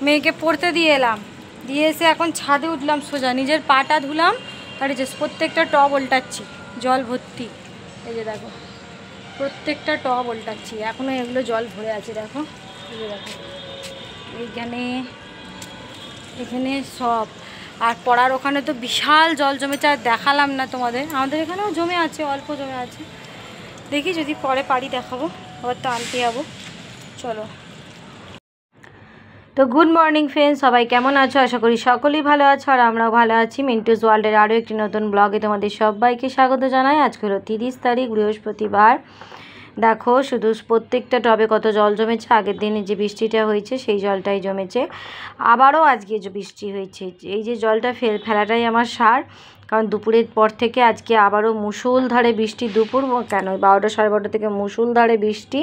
মেয়েকে পড়তে দিয়ে এলাম, দিয়ে এসে এখন ছাদে উঠলাম, সোজা নিজের পাটা ধুলাম, আর এই যে প্রত্যেকটা টব উল্টাচ্ছি, জল ভর্তি। এই যে দেখো প্রত্যেকটা টব উল্টাচ্ছি, এখনও এগুলো জল ভরে আছে। দেখো এই যে দেখো এখানে সব। আর পড়ার ওখানে তো বিশাল জল জমেছে, আর দেখালাম না তোমাদের। আমাদের এখানেও জমে আছে, অল্প জমে আছে। দেখি যদি পরে পারি দেখাবো, আবার তো আনতে যাবো। চলো। তো গুড মর্নিং ফ্রেন্ডস, সবাই কেমন আছো? আশা করি সকলেই ভালো আছো, আর আমরাও ভালো আছি। মিন্টুস ওয়ার্ল্ডের আরও একটি নতুন ব্লগে তোমাদের সবাইকে স্বাগত জানাই। আজকে হলো 30 তারিখ, বৃহস্পতিবার। দেখো শুধু প্রত্যেকটা টবে কত জল জমেছে। আগের দিনে যে বৃষ্টিটা হয়েছে সেই জলটাই জমেছে, আবারও আজকে যে বৃষ্টি হয়েছে। এই যে জলটা ফেলাটাই আমার সার, কারণ দুপুরের পর থেকে আজকে আবারও মুষলধারে বৃষ্টি। দুপুর কেন 12টা সাড়ে 12টা থেকে মুষলধারে বৃষ্টি,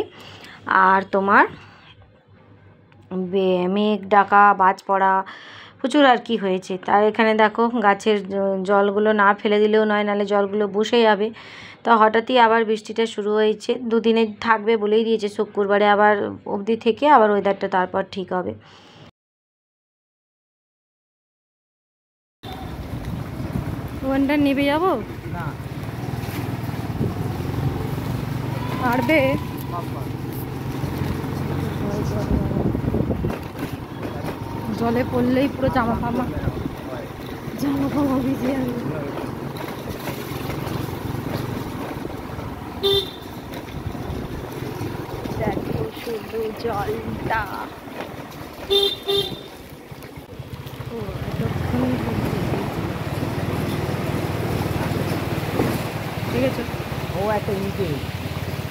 আর তোমার মেঘ ডাকা, বাজ পড়া প্রচুর আর কি হয়েছে। তার এখানে দেখো গাছের জলগুলো না ফেলে দিলেও নয়, নাহলে জলগুলো বসে যাবে। তো হঠাৎই আবার বৃষ্টিটা শুরু হয়েছে, দুদিনে থাকবে বলেই দিয়েছে, শুক্রবারে আবার অবধি থেকে আবার ওয়েদারটা তারপর ঠিক হবে। ওখানটা নেবে যাবো না, পারবে? জলে পড়লেই পুরো জামা ফামা ভিজে যাবে। দেখো শুধু জলটা, ঠিক আছে। ও একটা নিচে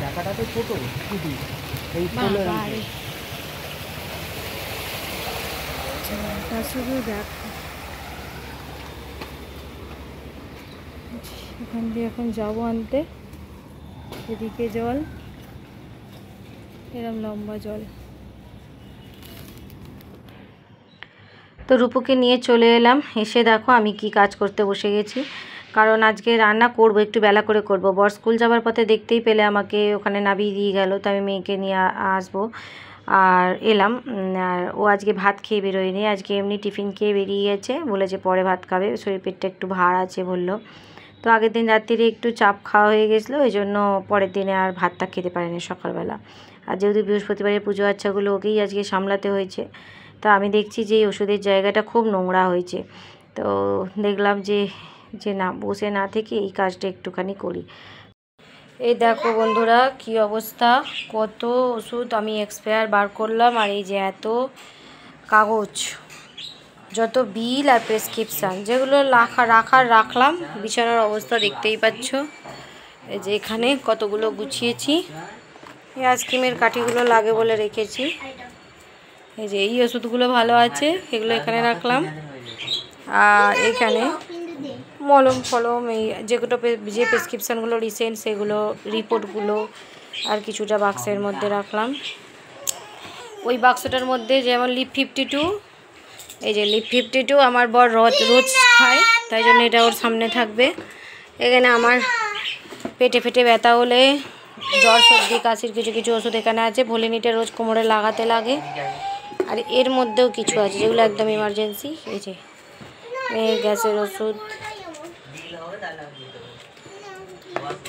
জায়গাটা তো ছোট, শুধু এই শুধু দেখো এখান দিয়ে এখন যাবো আনতে, এদিকে জল, এরম লম্বা জল। তো রূপুকে নিয়ে চলে এলাম, এসে দেখো আমি কি কাজ করতে বসে গেছি। কারণ আজকে রান্না করব, একটু বেলা করে করব। বর স্কুল যাবার পথে দেখতেই পেলে আমাকে ওখানে নামিয়ে দিয়ে গেল, তো আমি মেয়েকে নিয়ে আসবো। আর এলাম, আর ও আজকে ভাত খেয়ে বেরোয়নি, আজকে এমনি টিফিন খেয়ে বেরিয়ে গেছে, বলেছে পরে ভাত খাবে, শরীর পেটটা একটু ভার আছে বললো। তো আগের দিন রাত্রিরে একটু চাপ খাওয়া হয়ে গেছিলো, ওই জন্য পরের দিনে আর ভাতটা খেতে পারেনি সকালবেলা। আর যেহেতু বৃহস্পতিবারের পুজো আচ্ছাগুলো ওকেই আজকে সামলাতে হয়েছে। তা আমি দেখছি যে এই ওষুধের জায়গাটা খুব নোংরা হয়েছে, তো দেখলাম যে না বসে না থেকে এই কাজটা একটুখানি করি। এই দেখো বন্ধুরা কি অবস্থা, কত ওষুধ আমি এক্সপায়ার বার করলাম, আর এই যে এত কাগজ, যত বিল আর প্রেসক্রিপশান যেগুলো রাখলাম, বিছানার অবস্থা দেখতেই পাচ্ছ। এই যে এখানে কতগুলো গুছিয়েছি, এই আইসক্রিমের কাঠিগুলো লাগে বলে রেখেছি। এই যে এই ওষুধগুলো ভালো আছে, এগুলো এখানে রাখলাম। আর এখানে মলম ফলম, এই যেগুলো যে প্রেসক্রিপশানগুলো রিসেন্ট সেগুলো, রিপোর্টগুলো আর কিছুটা বাক্সের মধ্যে রাখলাম। ওই বাক্সটার মধ্যে যেমন লিপ 52, এই যে লিপ 52 আমার বর রোজ খায়, তাই জন্য এটা ওর সামনে থাকবে। এখানে আমার পেটে ফেটে ব্যথা হলে, জ্বর সর্দি কাশির কিছু কিছু ওষুধ এখানে আছে, ভোলিনিটা রোজ কোমরে লাগাতে লাগে। আর এর মধ্যেও কিছু আছে যেগুলো একদম ইমার্জেন্সি, এই যে মেয়ের গ্যাসের ওষুধ,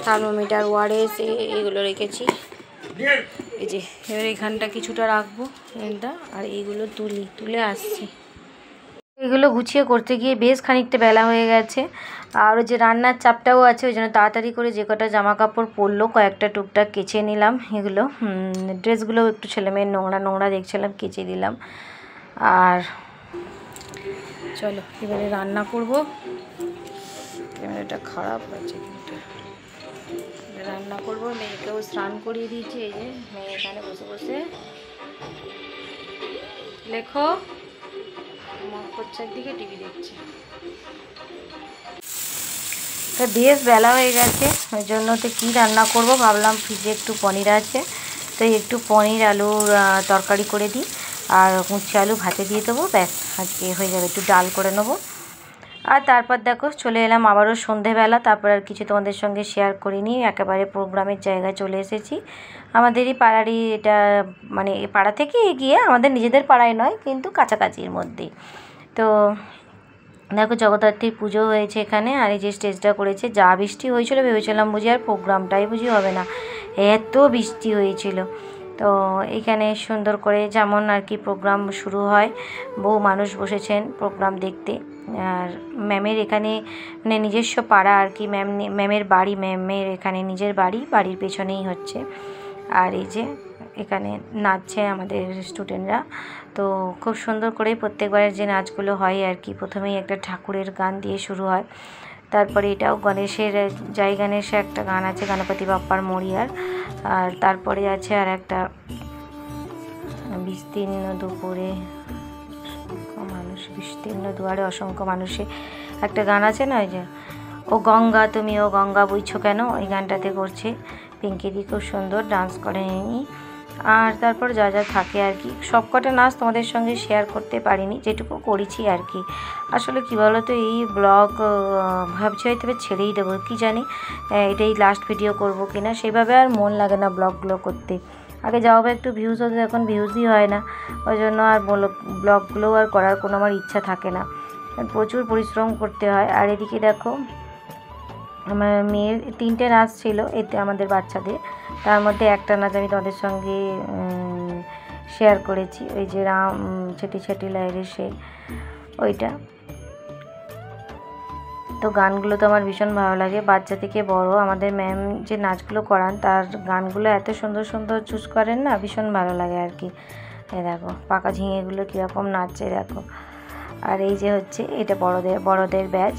থার্মোমিটার, ওআরএস, এগুলো রেখেছি। এই যে এবার এখানটা কিছুটা রাখবো এটা, আর এইগুলো তুলে আসছি। এগুলো গুছিয়ে করতে গিয়ে বেশ খানিকটা বেলা হয়ে গেছে, আর ওই যে রান্নার চাপটাও আছে, ওই জন্য তাড়াতাড়ি করে যে কটা জামা কাপড় পরলো কয়েকটা টুকটাক কেচে নিলাম। এগুলো ড্রেসগুলো একটু ছেলেমেয়ের নোংরা দেখছিলাম, কেচে দিলাম। আর চলো এবারে রান্না করব। ক্যামেরাটা খারাপ আছে, কিন্তু রান্না করব। মেয়েকেও স্নান করিয়ে দিয়েছি, এই যে মেয়ে এখানে বসে বসে লেখো কোচ্চার দিকে টিভি দেখছে। তো বেশ বেলা হয়ে গেছে, ওই জন্য তো কী রান্না করব ভাবলাম, ফ্রিজে একটু পনির আছে, তো একটু পনির আলুর তরকারি করে দিই, আর উচ্ছে আলু ভাতে দিয়ে দেবো, ব্যাস আজকে হয়ে যাবে। একটু ডাল করে নেবো, আর তারপর দেখো চলে এলাম আবারও সন্ধেবেলা। তারপর আর কিছু তোমাদের সঙ্গে শেয়ার করিনি, একেবারে প্রোগ্রামের জায়গায় চলে এসেছি। আমাদেরই পাড়ারই এটা, মানে পাড়া থেকে এগিয়ে, আমাদের নিজেদের পাড়ায় নয় কিন্তু কাছাকাছির মধ্যেই। তো দেখো জগদ্ধাত্রীর পুজো হয়েছে এখানে, আর এই যে স্টেজটা করেছে। যা বৃষ্টি হয়েছিল ভেবেছিলাম বুঝি আর প্রোগ্রামটাই বুঝি হবে না, এত বৃষ্টি হয়েছিল। তো এখানে সুন্দর করে যেমন আর কি প্রোগ্রাম শুরু হয়, বহু মানুষ বসেছেন প্রোগ্রাম দেখতে। আর ম্যামের এখানে মানে নিজস্ব পাড়া আর কি, ম্যামের বাড়ি, ম্যামের এখানে নিজের বাড়ির পেছনেই হচ্ছে। আর এই যে এখানে নাচছে আমাদের স্টুডেন্টরা। তো খুব সুন্দর করে প্রত্যেকবারের যে নাচগুলো হয় আর কি, প্রথমেই একটা ঠাকুরের গান দিয়ে শুরু হয়, তারপরে এটাও গণেশের জয় গণেশে একটা গান আছে, গণপতি বাপ্পার মরিয়ার। আর তারপরে আছে আর একটা বিস্তীর্ণ দুপুরে মানুষ, বিস্তীর্ণ দুয়ারে অসংখ্য মানুষে একটা গান আছে না, ওই যে ও গঙ্গা তুমি ও গঙ্গা বইছো কেন, ওই গানটাতে করছে পিঙ্কিদি, খুব সুন্দর ডান্স করে নিই। আর তারপর যা যা থাকে আর কি, সব কটা নাচ তোমাদের সঙ্গে শেয়ার করতে পারিনি, যেটুকু করেছি আর কি। আসলে কী বলো তো, এই ব্লগ ভাবছি হয়তো ছেড়েই দেবো, কী জানি এটাই লাস্ট ভিডিও করব কি না, সেভাবে আর মন লাগে না ব্লগগুলো করতে। আগে যাও বা একটু ভিউজ হতো, এখন ভিউজই হয় না, ওই জন্য আর ব্লগগুলোও আর করার কোনো আমার ইচ্ছা থাকে না, প্রচুর পরিশ্রম করতে হয়। আর এদিকে দেখো আমার মেয়ের 3টে নাচ ছিল এতে আমাদের বাচ্চাদের, তার মধ্যে একটা নাচ আমি তোমাদের সঙ্গে শেয়ার করেছি, ওই যে রাম ছেটি ছেটি লাইরে সে, ওইটা। তো গানগুলো তো আমার ভীষণ ভালো লাগে, বাচ্চা থেকে বড় আমাদের ম্যাম যে নাচগুলো করান তার গানগুলো এত সুন্দর সুন্দর চুজ করেন না, ভীষণ ভালো লাগে আর কি। এই দেখো পাকা ঝিঙেগুলো কীরকম নাচছে দেখো। আর এই যে হচ্ছে এটা বড়দের ব্যাচ,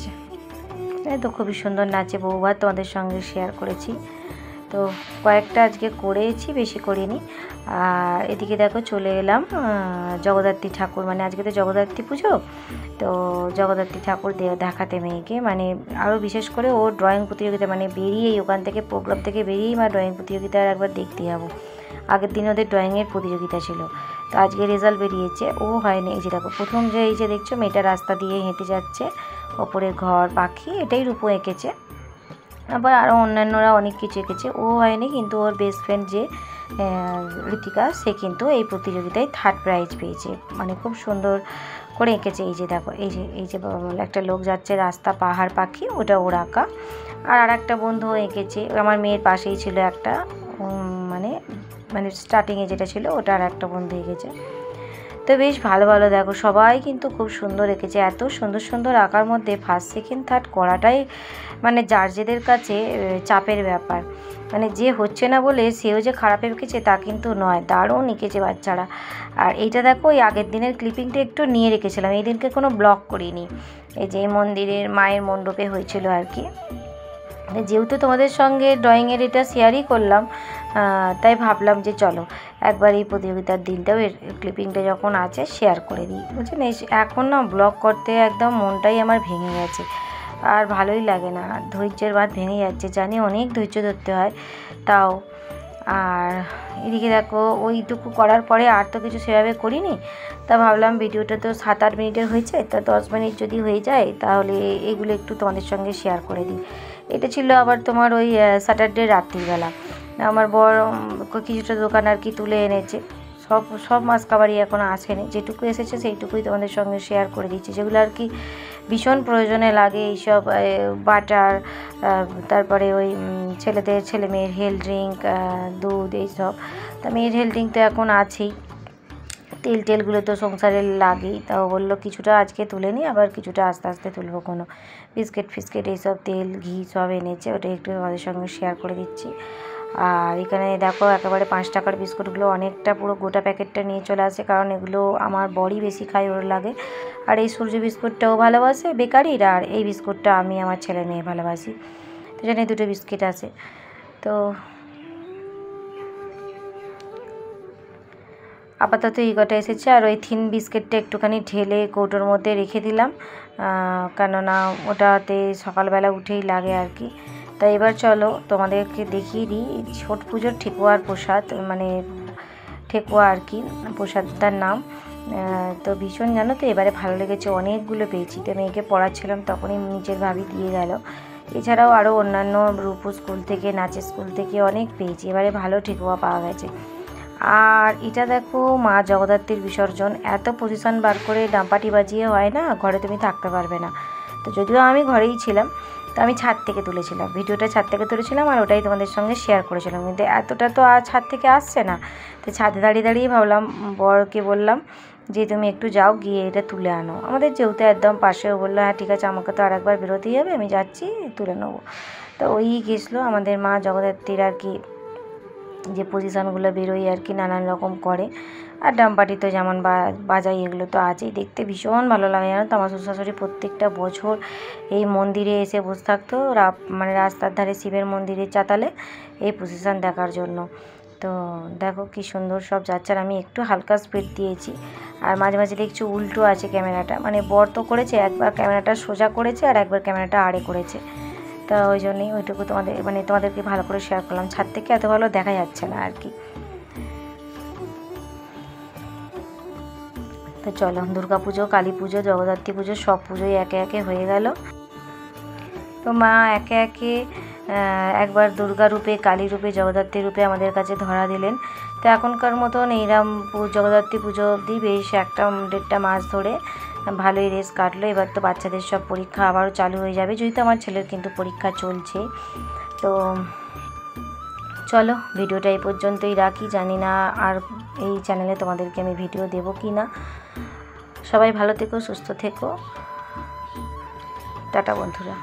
এই তো খুবই সুন্দর নাচে, বহুবার তোমাদের সঙ্গে শেয়ার করেছি। তো কয়েকটা আজকে করেছি, বেশি করিনি। আর এদিকে দেখো চলে এলাম জগদ্ধাত্রী ঠাকুর, মানে আজকে তো জগদ্ধাত্রী পুজো, তো জগদ্ধাত্রী ঠাকুর দেখাতে মেয়েকে, মানে আরও বিশেষ করে ও ড্রয়িং প্রতিযোগিতা, মানে বেরিয়েই ওখান থেকে প্রোগ্রাম থেকে বেরিয়েই মা ড্রয়িং প্রতিযোগিতা একবার দেখতে যাবো। আগের দিন ওদের ড্রয়িংয়ের প্রতিযোগিতা ছিল, তো আজকে রেজাল্ট বেরিয়েছে, ও হয়নি। এই যে দেখো প্রথম যে এই যে দেখছো মেয়েটা রাস্তা দিয়ে হেঁটে যাচ্ছে, ওপরে ঘর পাখি, এটাই রূপো এঁকেছে, আবার আরও অন্যান্যরা অনেক কিছু এঁকেছে। ও হয়নি, কিন্তু ওর বেস্ট ফ্রেন্ড যে ঋতিকা, সে কিন্তু এই প্রতিযোগিতায় 3rd প্রাইজ পেয়েছে, মানে খুব সুন্দর করে এঁকেছে। এই যে দেখো এই যে একটা লোক যাচ্ছে রাস্তা, পাহাড় পাখি, ওটা ওর আঁকা। আর একটা বন্ধু এঁকেছে, আমার মেয়ের পাশেই ছিল একটা, মানে স্টার্টিংয়ে যেটা ছিল ওটা আর একটা বন্ধু এঁকেছে। তো বেশ ভালো ভালো দেখো সবাই কিন্তু খুব সুন্দর এঁকেছে। এত সুন্দর সুন্দর আঁকার মধ্যে 1st 2nd 3rd করাটাই মানে জার্জেদের কাছে চাপের ব্যাপার, মানে যে হচ্ছে না বলে সেও যে খারাপ এঁকেছে তা কিন্তু নয়, দারুণ এঁকেছে বাচ্চারা। আর এইটা দেখো ওই আগের দিনের ক্লিপিংটা একটু নিয়ে রেখেছিলাম, এই দিনকে কোনো ব্লগ করিনি, এই যে মন্দিরের মায়ের মণ্ডপে হয়েছিল আর কি। যেহেতু তোমাদের সঙ্গে ড্রয়িংয়ের এটা শেয়ারই করলাম, তাই ভাবলাম যে চলো একবার এই প্রতিযোগিতার দিনটাও এর ক্লিপিংটা যখন আছে শেয়ার করে দিই, বুঝলেন। এখন না ব্লগ করতে একদম মনটাই আমার ভেঙে গেছে, আর ভালোই লাগে না, ধৈর্যের বাঁধ ভেঙে যাচ্ছে, জানি অনেক ধৈর্য ধরতে হয় তাও। আর এদিকে দেখো ওইটুকু করার পরে আর তো কিছু সেভাবে করিনি, তা ভাবলাম ভিডিওটা তো 7-8 মিনিটের হয়েছে, তা 10 মিনিট যদি হয়ে যায় তাহলে এগুলো একটু তোমাদের সঙ্গে শেয়ার করে দিই। এটা ছিল আবার তোমার ওই স্যাটারডে রাত্রিবেলা, আমার বর কিছুটা দোকান আর কি তুলে এনেছে, সব মাছ কাবারই এখনও আসেনি, যেটুকু এসেছে সেইটুকুই তোমাদের সঙ্গে শেয়ার করে দিচ্ছি, যেগুলো আর কি ভীষণ প্রয়োজনে লাগে, এইসব বাটার, তারপরে ওই ছেলে মেয়ের হেলথ ড্রিঙ্ক, দুধ, এইসব। তা মেয়ের হেলথ ড্রিঙ্ক তো এখন আছেই, তেলগুলো তো সংসারে লাগেই, তাও বললো কিছুটা আজকে তুলে নিই, আবার কিছুটা আস্তে আস্তে তুলবো, কোনো বিস্কিট এইসব তেল ঘি সব এনেছে, ওটা একটু আমাদের সঙ্গে শেয়ার করে দিচ্ছি। আর এখানে দেখো একেবারে 5 টাকার বিস্কুটগুলো অনেকটা পুরো গোটা প্যাকেটটা নিয়ে চলে আসে, কারণ এগুলো আমার বড়ই বেশি খাই, ওর লাগে। আর এই সূর্য বিস্কুটটাও ভালোবাসে বেকারির, আর এই বিস্কুটটা আমি আমার ছেলে মেয়ে ভালোবাসি, তো জানি 2টো বিস্কিট আছে। তো আপাতত এই কটা এসেছে, আর ওই থিন বিস্কিটটা একটুখানি ঢেলে কৌটোর মধ্যে রেখে দিলাম, কেননা ওটাতে সকালবেলা উঠেই লাগে আর কি। তাই এবার চলো তোমাদেরকে দেখিয়ে দিই ছট পুজোর ঠেকুয়ার প্রসাদ, মানে ঠেকুয়া আর কি প্রসাদটার নাম। তো ভীষণ জানো তো এবারে ভালো লেগেছে, অনেকগুলো পেয়েছি। তো মেয়েকে পড়াচ্ছিলাম তখনই নিচের ভাবি দিয়ে গেল। এছাড়াও আরও অন্যান্য রূপু স্কুল থেকে, নাচের স্কুল থেকে অনেক পেয়েছি। এবারে ভালো ঠেকুয়া পাওয়া গেছে। আর এটা দেখো মা জগদ্ধাত্রীর বিসর্জন, এত পজিশন বার করে ডাম্পাটি বাজিয়ে হয় না, ঘরে তুমি থাকতে পারবে না। তো যদিও আমি ঘরেই ছিলাম, তো আমি ছাদ থেকে তুলেছিলাম, ভিডিওটা ছাদ থেকে তুলেছিলাম আর ওটাই তোমাদের সঙ্গে শেয়ার করেছিলাম। কিন্তু এতটা তো আর ছাদ থেকে আসছে না, তো ছাদে দাঁড়িয়ে দাঁড়িয়ে ভাবলাম, বরকে বললাম যে তুমি একটু যাও, গিয়ে এটা তুলে আনো। আমাদের যেহেতু একদম পাশেও, বললো হ্যাঁ ঠিক আছে, আমাকে তো আর একবার বেরোতেই হবে, আমি যাচ্ছি, তুলে নেবো। তো ওই গেছিলো আমাদের মা জগদ্ধাত্রীর আর কি, যে পজিশানগুলো বেরোয় আর কি, নানান রকম করে। আর ডাম্পাটি তো যেমন বাজাই, এগুলো তো আছেই, দেখতে ভীষণ ভালো লাগে। জানো তো আমার শ্বশুর শাশুড়ি প্রত্যেকটা বছর এই মন্দিরে এসে বসে থাকতো, মানে রাস্তার ধারে শিবের মন্দিরের চাতালে, এই পজিশান দেখার জন্য। তো দেখো কি সুন্দর সব যাচ্ছে, আর আমি একটু হালকা স্পিড দিয়েছি। আর মাঝে মাঝে দেখছি উল্টো আছে ক্যামেরাটা, মানে বর তো করেছে, একবার ক্যামেরাটা সোজা করেছে আর একবার ক্যামেরাটা আড়ে করেছে। তো ওই জন্যই ওইটুকু তোমাদেরকে ভালো করে শেয়ার করলাম। ছাদ থেকে এত ভালো দেখা যাচ্ছে না আর কি। তো চলো, দুর্গা পুজো, কালী পুজো, জগদ্ধাত্রী পুজো সব পুজোই একে একে হয়ে গেল। তো মা একে একে একবার দুর্গা রূপে, কালী রূপে, জগদ্ধাত্রী রূপে আমাদের কাছে ধরা দিলেন। তো এখনকার মতন এইরকম জগদ্ধাত্রী পুজো অবধি বেশ 1-1.5 মাস ধরে ভালোই রেস কাটলো। এবার তো বাচ্চাদের সব পরীক্ষা আবারও চালু হয়ে যাবে, যেহেতু আমার ছেলের কিন্তু পরীক্ষা চলছে। তো চলো, ভিডিওটা এই পর্যন্তই রাখি। জানি না আর এই চ্যানেলে তোমাদেরকে আমি ভিডিও দেবো কি না। সবাই ভালো থেকো, সুস্থ থেকো, টাটা বন্ধুরা।